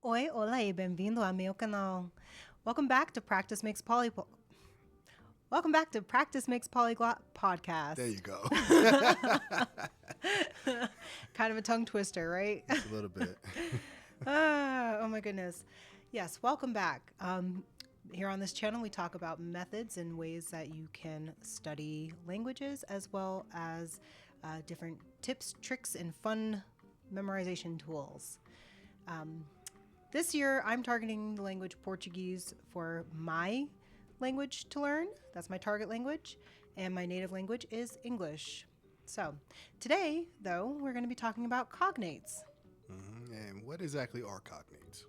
Oi, hola y bem-vindo ao meu canal. Welcome back to Practice Makes Polyglot. Welcome back to Practice Makes Polyglot podcast. There you go. Kind of a tongue twister, right? Just a little bit. Oh my goodness. Yes, welcome back. Here on this channel, we talk about methods and ways that you can study languages, as well as different tips, tricks, and fun memorization tools. This year, I'm targeting the language Portuguese for my language to learn. That's my target language, and my native language is English. So today, though, we're going to be talking about cognates. And what exactly are cognates?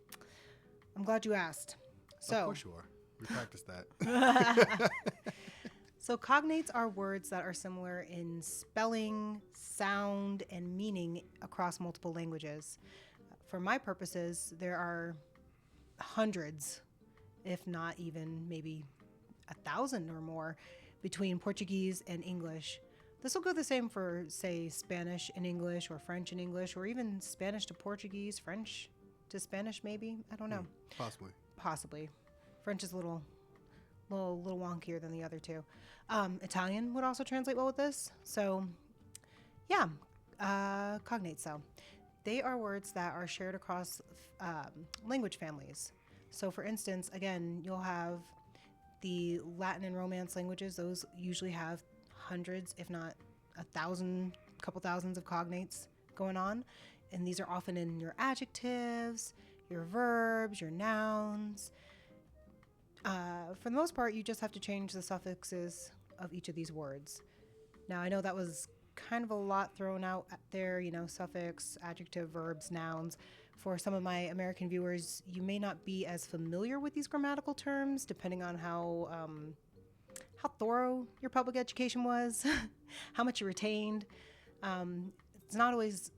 I'm glad you asked. So, of course you are. We practiced that. So cognates are words that are similar in spelling, sound, and meaning across multiple languages. For my purposes, there are hundreds, if not even maybe 1,000 or more, between Portuguese and English. This will go the same for, say, Spanish and English, or French and English, or even Spanish to Portuguese, French to Spanish, maybe. I don't know. Possibly. French is a little wonkier than the other two. Italian would also translate well with this. So, yeah, cognates. So, they are words that are shared across language families. So, for instance, again, you'll have the Latin and Romance languages. Those usually have hundreds, if not 1,000, couple thousands of cognates going on. And these are often in your adjectives, your verbs, your nouns. For the most part, you just have to change the suffixes of each of these words. Now, I know that was kind of a lot thrown out there, suffix, adjective, verbs, nouns. For some of my American viewers, you may not be as familiar with these grammatical terms, depending on how thorough your public education was, how much you retained. It's not always,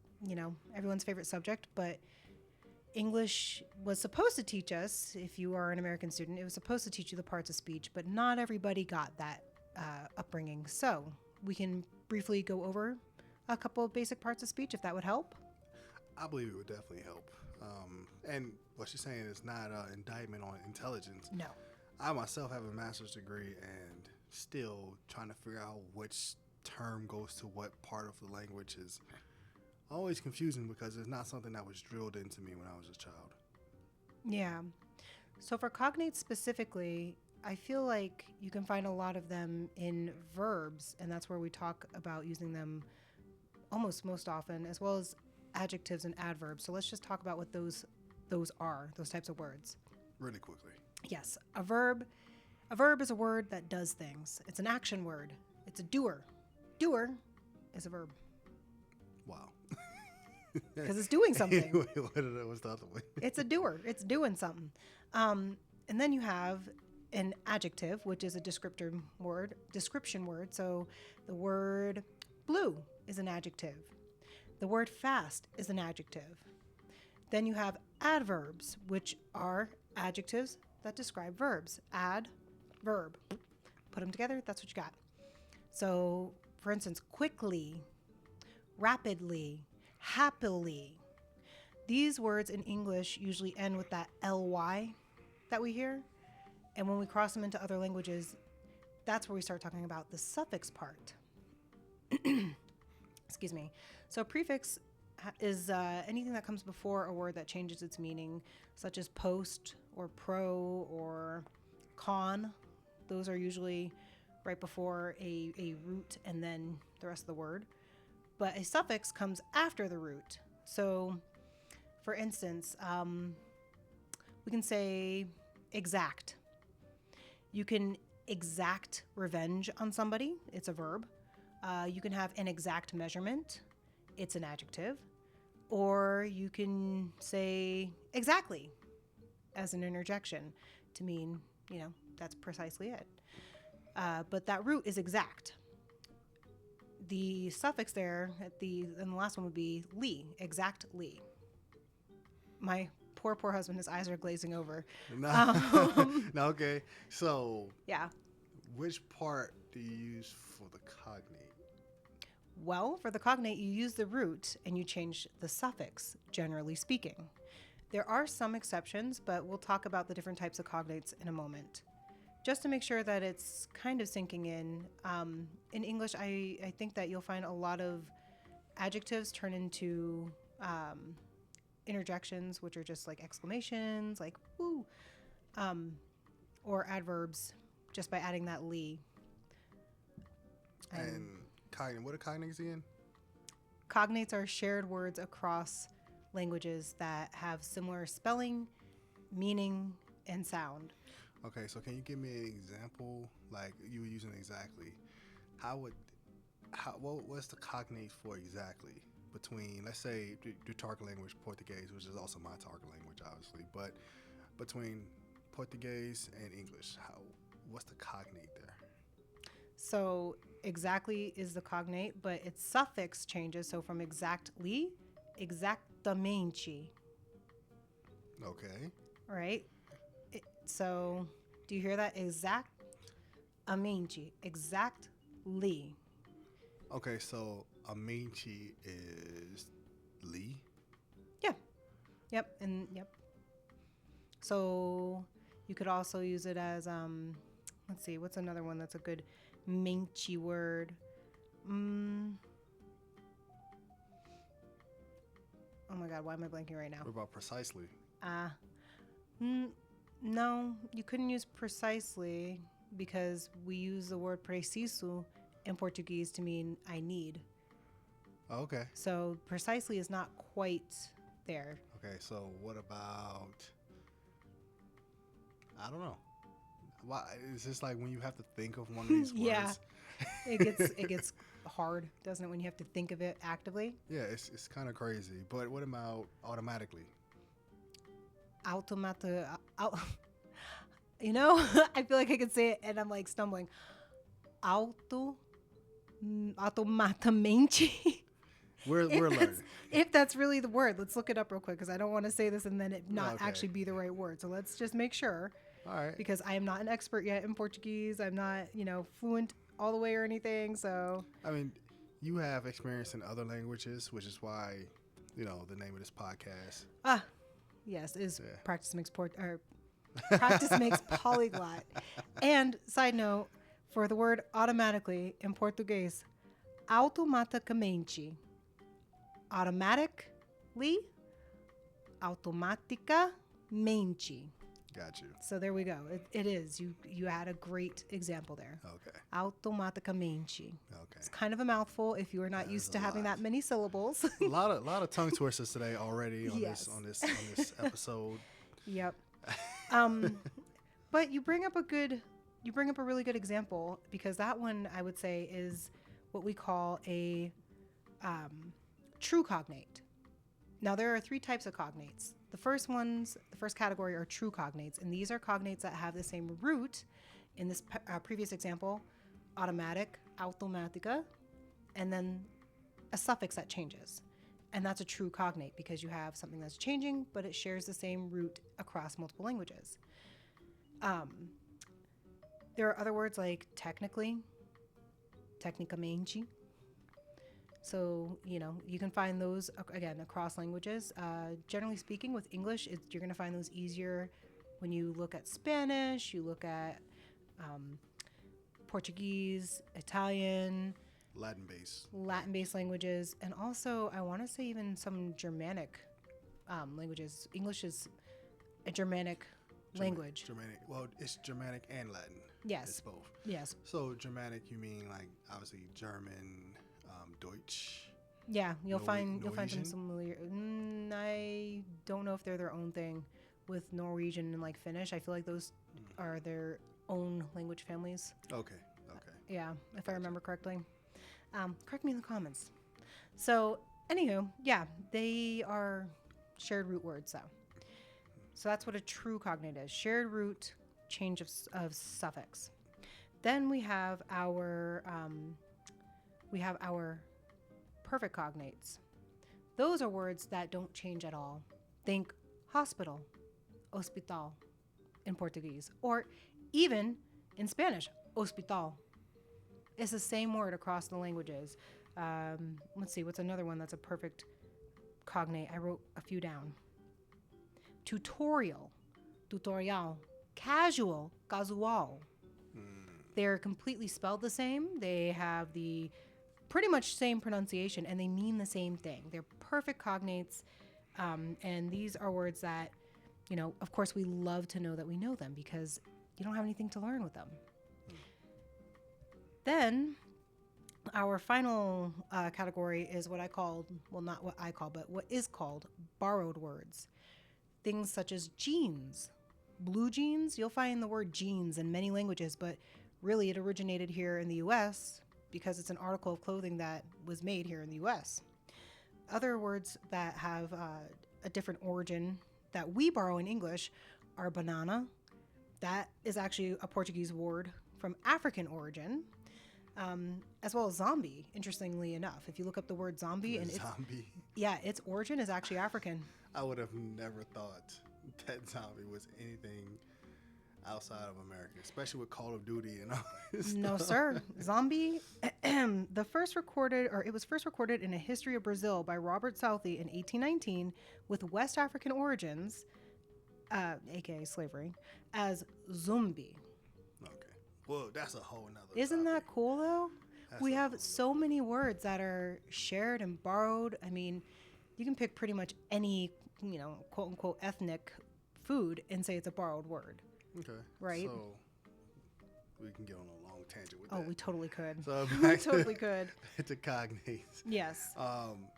everyone's favorite subject, but English was supposed to teach us, if you are an American student, it was supposed to teach you the parts of speech, but not everybody got that upbringing. So we can briefly go over a couple of basic parts of speech, if that would help. I believe it would definitely help. And what she's saying is not an indictment on intelligence. No. I myself have a master's degree and still trying to figure out which term goes to what part of the language is always confusing because it's not something that was drilled into me when I was a child. Yeah. So for cognates specifically, I feel like you can find a lot of them in verbs, and that's where we talk about using them almost most often, as well as adjectives and adverbs. So let's just talk about what those are, those types of words. Really quickly. Yes. A verb is a word that does things. It's an action word. It's a doer. Doer is a verb. Wow. Because it's doing something. What's the other way? It's a doer. It's doing something. And then you have an adjective, which is a description word. So the word blue is an adjective. The word fast is an adjective. Then you have adverbs, which are adjectives that describe verbs. Add, verb. Put them together, that's what you got. So, for instance, quickly, rapidly, happily. These words in English usually end with that ly that we hear. And when we cross them into other languages, that's where we start talking about the suffix part. Excuse me. So prefix is anything that comes before a word that changes its meaning, such as post or pro or con. Those are usually right before a root and then the rest of the word. But a suffix comes after the root. So, for instance, we can say exact. You can exact revenge on somebody. It's a verb. You can have an exact measurement. It's an adjective. Or you can say exactly as an interjection to mean, that's precisely it. But that root is exact. The suffix there and the last one would be ly, exactly. My poor husband, his eyes are glazing over. No, okay. So, yeah. Which part do you use for the cognate? Well, for the cognate, you use the root and you change the suffix, generally speaking. There are some exceptions, but we'll talk about the different types of cognates in a moment. Just to make sure that it's kind of sinking in English, I think that you'll find a lot of adjectives turn into interjections, which are just like exclamations, like woo, or adverbs, just by adding that "ly." And what are cognates again? Cognates are shared words across languages that have similar spelling, meaning, and sound. Okay, so can you give me an example, like you were using exactly? What's the cognate for exactly between, let's say, the target language Portuguese, which is also my target language, obviously, but between Portuguese and English, what's the cognate there? So exactly is the cognate, but its suffix changes. So from exactly, exactamente. Okay. All right. So do you hear that? Exactamente. Exactly. Okay, so amenchi is Lee. Yeah. Yep. And yep. So you could also use it as let's see, what's another one that's a good mente word? Oh my God, why am I blanking right now? What about precisely? No, you couldn't use precisely because we use the word preciso in Portuguese to mean I need. Okay. So precisely is not quite there. Okay, so what about, I don't know. Why it's just like when you have to think of one of these Yeah. words. It gets hard, doesn't it, when you have to think of it actively? Yeah, it's kind of crazy. But what about automatically? Automata, you know, I feel like I could say it and I'm like stumbling. Automatamente. We're learning. If that's really the word, let's look it up real quick because I don't want to say this and then it not Okay. actually be the right word. So let's just make sure. All right. Because I am not an expert yet in Portuguese. I'm not, fluent all the way or anything. So I mean, you have experience in other languages, which is why, the name of this podcast. yes, is Yeah. practice makes polyglot. And side note, for the word automatically in Portuguese, automaticamente. Automatically, automaticamente. Got you. So there we go. It is. You had a great example there. Okay. Automaticamente. Okay. It's kind of a mouthful if you are not used to having that many syllables. A lot of tongue twisters today already on Yes. this episode. Yep. But you bring up a really good example because that one I would say is what we call a true cognate. Now there are 3 types of cognates. The first category are true cognates, and these are cognates that have the same root. In this previous example, automatic, automatica, and then a suffix that changes. And that's a true cognate because you have something that's changing, but it shares the same root across multiple languages. There are other words like technically, technicamente. So, you can find those, again, across languages. Generally speaking, with English, you're going to find those easier when you look at Spanish, you look at Portuguese, Italian, Latin-based languages, and also, I want to say even some Germanic languages. English is a Germanic language. Germanic. Well, it's Germanic and Latin. Yes. It's both. Yes. So Germanic, you mean like obviously German, Deutsch. Yeah, you'll find Norwegian? some similar. I don't know if they're their own thing with Norwegian and like Finnish. I feel like those are their own language families. Okay. Yeah, if I remember correctly. Correct me in the comments. So, anywho, yeah, they are shared root words, though. So that's what a true cognate is: shared root, change of suffix. Then we have our perfect cognates. Those are words that don't change at all. Think hospital, hospital in Portuguese, or even in Spanish, hospital. It's the same word across the languages. Let's see, what's another one that's a perfect cognate? I wrote a few down. tutorial, tutorial, casual, casual. They're completely spelled the same. They have the pretty much same pronunciation, and they mean the same thing. They're perfect cognates, and these are words that, of course, we love to know that we know them because you don't have anything to learn with them. Then our final category is what I called, well, not what I call, but what is called borrowed words. Things such as jeans, blue jeans. You'll find the word jeans in many languages, but really it originated here in the U.S. because it's an article of clothing that was made here in the U.S. Other words that have a different origin that we borrow in English are banana. That is actually a Portuguese word from African origin. As well as zombie, interestingly enough. If you look up the word zombie, its origin is actually African. I would have never thought that zombie was anything outside of America, especially with Call of Duty and all this No, stuff. sir. Zombie, it was first recorded in a history of Brazil by Robert Southey in 1819 with West African origins, aka slavery, as zumbi. Okay. Well, that's a whole nother Isn't topic. that cool, though? That's We a have whole so many words that are shared and borrowed. I mean, you can pick pretty much any, quote unquote, ethnic food and say it's a borrowed word. Okay. Right? So we can get on a long tangent with that. Oh, we totally could. So We back totally could. to cognates. Yes. Um,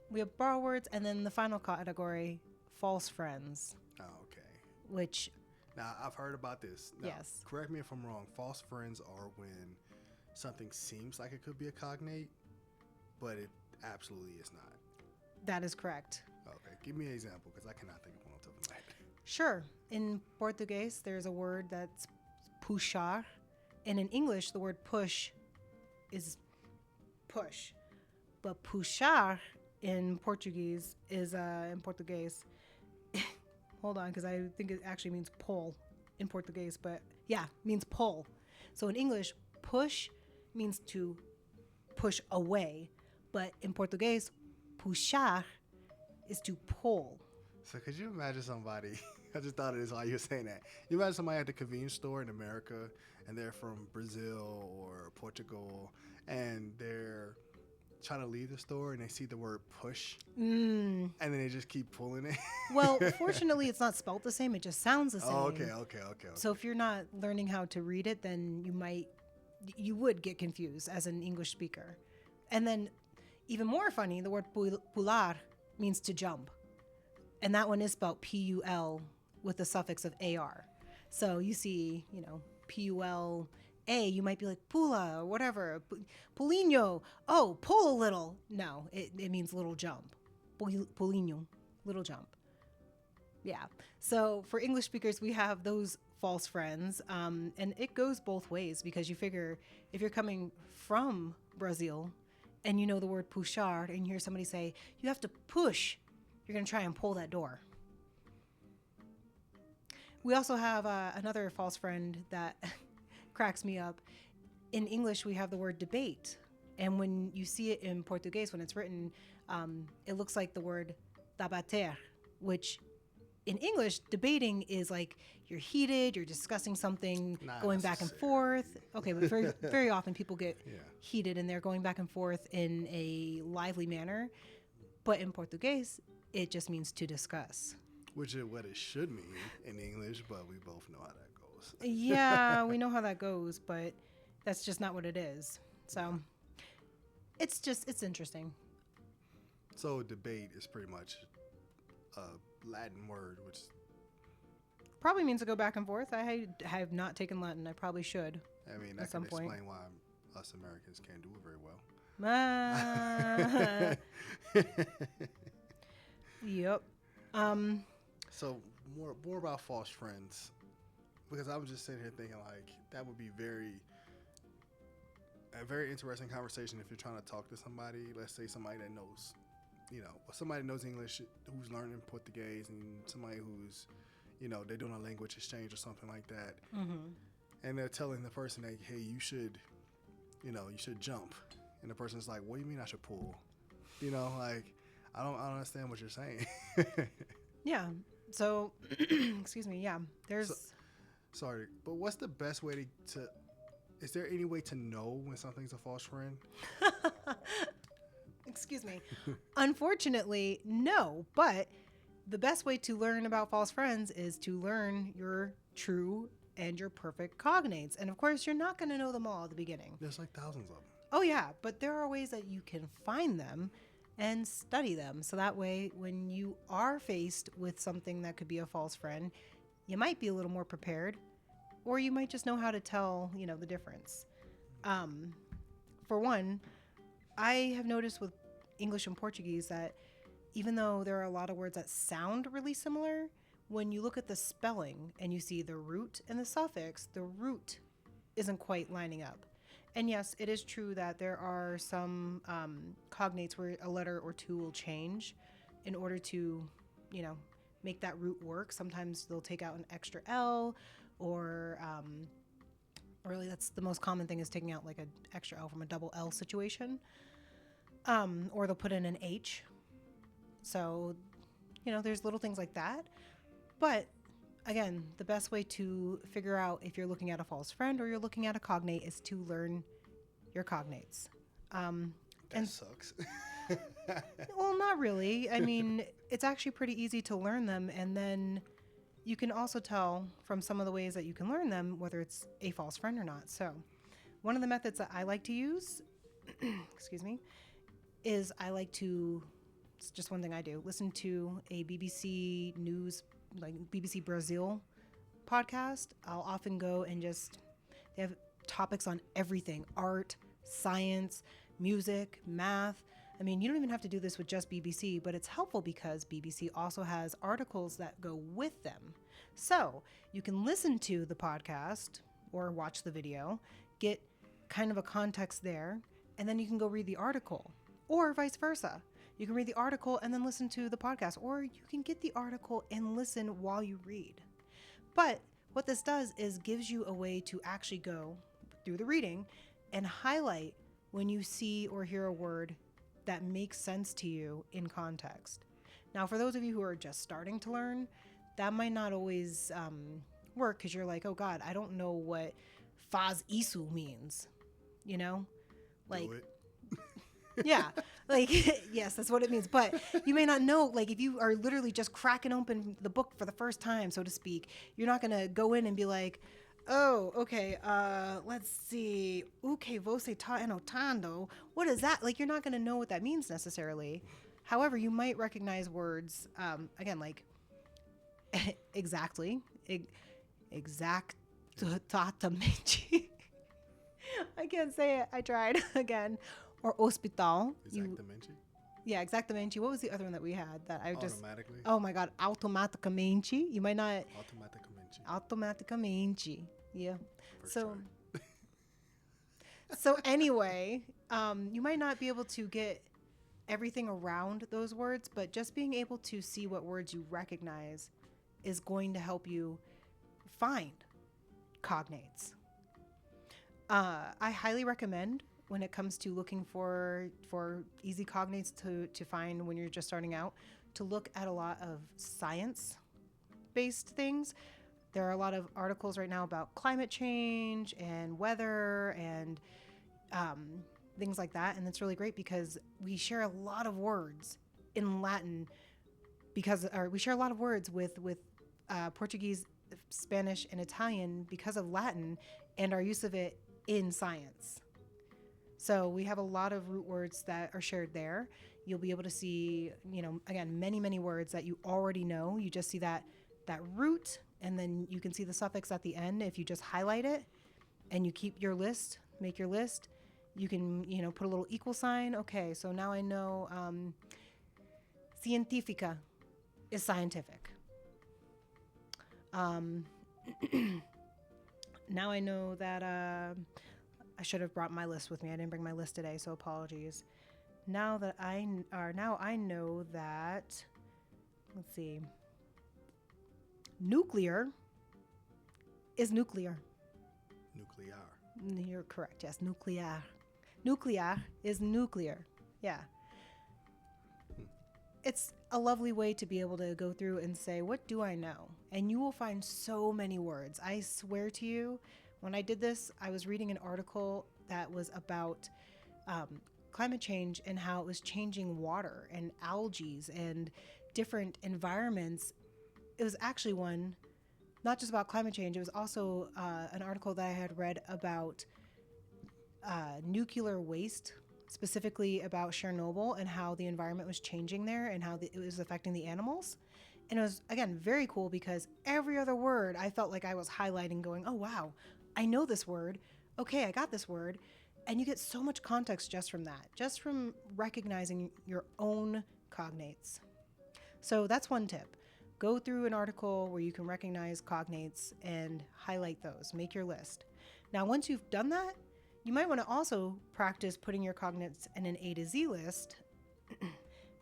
We have borrowed words, and then the final category, false friends, okay. which, Now, I've heard about this. Now, Yes. correct me if I'm wrong. False friends are when something seems like it could be a cognate, but it absolutely is not. that is correct. Okay. Give me an example because I cannot think of one off the top of my head. Sure. In Portuguese, there's a word that's puxar, and in English, the word push is push. But puxar in Portuguese is, hold on, because I think it actually means pull in Portuguese, but yeah, means pull. So in English, push means to push away, but in Portuguese, puxar is to pull. So could you imagine somebody, I just thought of this while you were saying that. You imagine somebody at the convenience store in America and they're from Brazil or Portugal and they're trying to leave the store and they see the word push and then they just keep pulling it. Well, fortunately, it's not spelled the same. It just sounds the same. Oh, okay. So if you're not learning how to read it, then you would get confused as an English speaker. And then even more funny, the word pular means to jump. And that one is spelled P-U-L with the suffix of A-R. So you see, P-U-L-A, you might be like pula or whatever. Pulinho, oh, pull a little. No, it means little jump. Pulinho, little jump. Yeah. So for English speakers, we have those false friends. And it goes both ways because you figure if you're coming from Brazil and you know the word puxar and you hear somebody say, you have to push, you're going to try and pull that door. We also have another false friend that cracks me up. In English, we have the word debate. And when you see it in Portuguese, when it's written, it looks like the word debater, which in English, debating is like you're heated, you're discussing something, Not going back and forth. Okay, but very, very often people get heated and they're going back and forth in a lively manner. But in Portuguese, it just means to discuss. Which is what it should mean in English, but we both know how that goes. Yeah, we know how that goes, but that's just not what it is. So it's interesting. So debate is pretty much a Latin word, which Probably means to go back and forth. I have not taken Latin. I probably should. I mean, At that some can point. explain why us Americans can't do it very well. Yep. So more about false friends, because I was just sitting here thinking like that would be a very interesting conversation if you're trying to talk to somebody. Let's say somebody that knows, somebody knows English who's learning Portuguese, and somebody who's, they're doing a language exchange or something like that, and they're telling the person like, hey, you should jump, and the person's like, what do you mean I should pull? Like I don't understand what you're saying. Yeah. So, excuse me. Yeah, there's. Sorry, but what's the best way to is there any way to know when something's a false friend? Excuse me. Unfortunately, no. But the best way to learn about false friends is to learn your true and your perfect cognates. And of course, you're not going to know them all at the beginning. There's like thousands of them. Oh, yeah. But there are ways that you can find them and study them. So that way, when you are faced with something that could be a false friend, you might be a little more prepared, or you might just know how to tell, the difference. For one, I have noticed with English and Portuguese that even though there are a lot of words that sound really similar, when you look at the spelling and you see the root and the suffix, the root isn't quite lining up. And yes, it is true that there are some cognates where a letter or two will change in order to, make that root work. Sometimes they'll take out an extra L, or really that's the most common thing, is taking out like an extra L from a double L situation. Or they'll put in an H. So, there's little things like that. But again, the best way to figure out if you're looking at a false friend or you're looking at a cognate is to learn your cognates. That sucks. Well, not really. I mean, it's actually pretty easy to learn them. And then you can also tell from some of the ways that you can learn them whether it's a false friend or not. So one of the methods that I like to use, excuse me, is I like to, it's just one thing I do, listen to a BBC News, like BBC Brazil podcast. I'll often go and they have topics on everything: art, science, music, math. I mean, you don't even have to do this with just BBC, but it's helpful because BBC also has articles that go with them. So you can listen to the podcast or watch the video, get kind of a context there, and then you can go read the article, or vice versa. You can read the article and then listen to the podcast, or you can get the article and listen while you read. But what this does is gives you a way to actually go through the reading and highlight when you see or hear a word that makes sense to you in context. Now, for those of you who are just starting to learn, that might not always work, because you're like, oh God, I don't know what faz isu means, Like, Do it. yeah, like, yes, that's what it means. But you may not know, like, if you are literally just cracking open the book for the first time, so to speak, you're not going to go in and be like, oh, okay, let's see, que você tá anotando. What is that? Like, you're not going to know what that means necessarily. However, you might recognize words, again, like, exactly, exactamente. I can't say it. I tried again. Or hospital. Exactamente. Yeah, exactamente. What was the other one that we had that I just... Automatically. Oh my God, automaticamente. You might not... Automaticamente. Automaticamente. Yeah. First So, try. so anyway, you might not be able to get everything around those words, but just being able to see what words you recognize is going to help you find cognates. I highly recommend, when it comes to looking for easy cognates to find when you're just starting out, to look at a lot of science-based things. There are a lot of articles right now about climate change and weather and things like that, and it's really great because we share a lot of words in Latin we share a lot of words with Portuguese, Spanish, and Italian because of Latin and our use of it in science. So we have a lot of root words that are shared there. You'll be able to see, again, many, many words that you already know. You just see that root, and then you can see the suffix at the end. If you just highlight it and you keep your list, make your list, you can, put a little equal sign. Okay, so now I know científica is scientific. Now I know that I should have brought my list with me. I didn't bring my list today, so apologies. Now I know that, let's see, nuclear is nuclear. Nuclear. You're correct. Yes, nuclear. Nuclear is nuclear. Yeah. It's a lovely way to be able to go through and say, what do I know? And you will find so many words. I swear to you, when I did this, I was reading an article that was about climate change and how it was changing water and algae and different environments. It was actually one, not just about climate change, it was also an article that I had read about nuclear waste, specifically about Chernobyl and how the environment was changing there and how it was affecting the animals. And it was, again, very cool because every other word I felt like I was highlighting, going, oh, wow, I know this word. Okay, I got this word. And you get so much context just from that, just from recognizing your own cognates. So that's one tip. Go through an article where you can recognize cognates and highlight those. Make your list. Now, once you've done that, you might want to also practice putting your cognates in an A to Z list,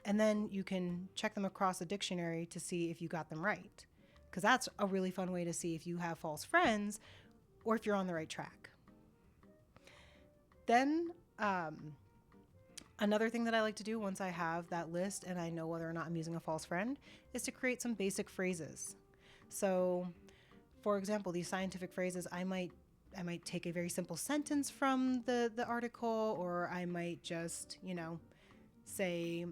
and then you can check them across a dictionary to see if you got them right. Because that's a really fun way to see if you have false friends or if you're on the right track. Then, another thing that I like to do once I have that list and I know whether or not I'm using a false friend is to create some basic phrases. So, for example, these scientific phrases, I might take a very simple sentence from the article, or I might just, say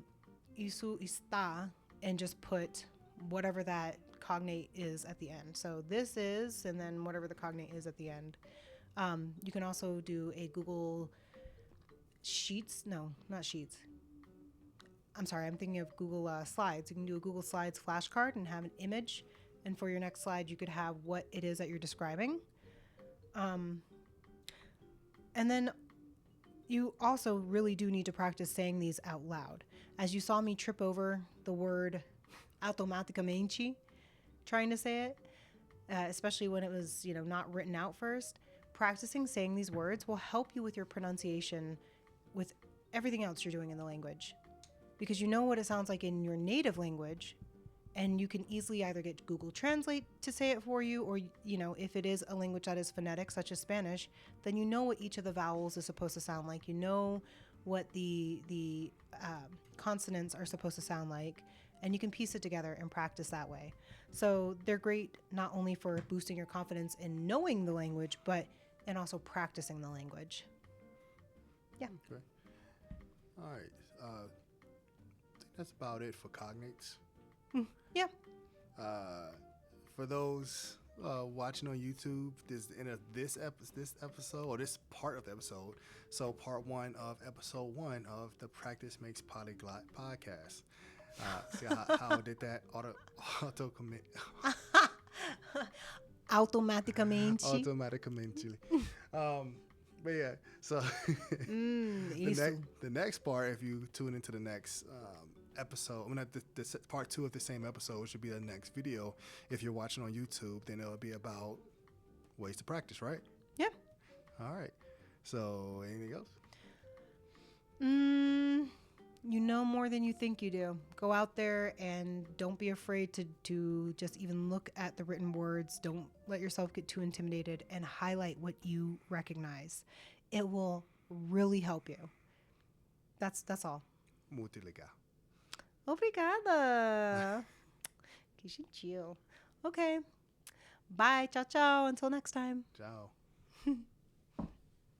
isu está and just put whatever that cognate is at the end. So this is, and then whatever the cognate is at the end. You can also do a Google Sheets. No, not Sheets. I'm sorry, I'm thinking of Google Slides. You can do a Google Slides flashcard and have an image. And for your next slide, you could have what it is that you're describing. And then you also really do need to practice saying these out loud. As you saw me trip over the word automaticamente, trying to say it, especially when it was, not written out first, practicing saying these words will help you with your pronunciation with everything else you're doing in the language. Because you know what it sounds like in your native language, and you can easily either get Google Translate to say it for you, or, if it is a language that is phonetic, such as Spanish, then you know what each of the vowels is supposed to sound like. You know what the consonants are supposed to sound like, and you can piece it together and practice that way. So they're great not only for boosting your confidence in knowing the language, but and also practicing the language. Yeah. Okay. All right. I think that's about it for cognates. Yeah. For those watching on YouTube, this is the end of this episode, or this part of the episode. So part 1 of episode 1 of the Practice Makes Polyglot podcast. See how I did that? Automaticamente. But yeah, so the next part, if you tune into the next episode, the part 2 of the same episode, which should be the next video. If you're watching on YouTube, then it'll be about ways to practice, right? Yeah. All right. So anything else? You know more than you think you do. Go out there and don't be afraid to just even look at the written words. Don't let yourself get too intimidated, and highlight what you recognize. It will really help you. That's all. Muito legal. Obrigada. Que gentil. Okay. Bye. Ciao, ciao. Until next time. Ciao.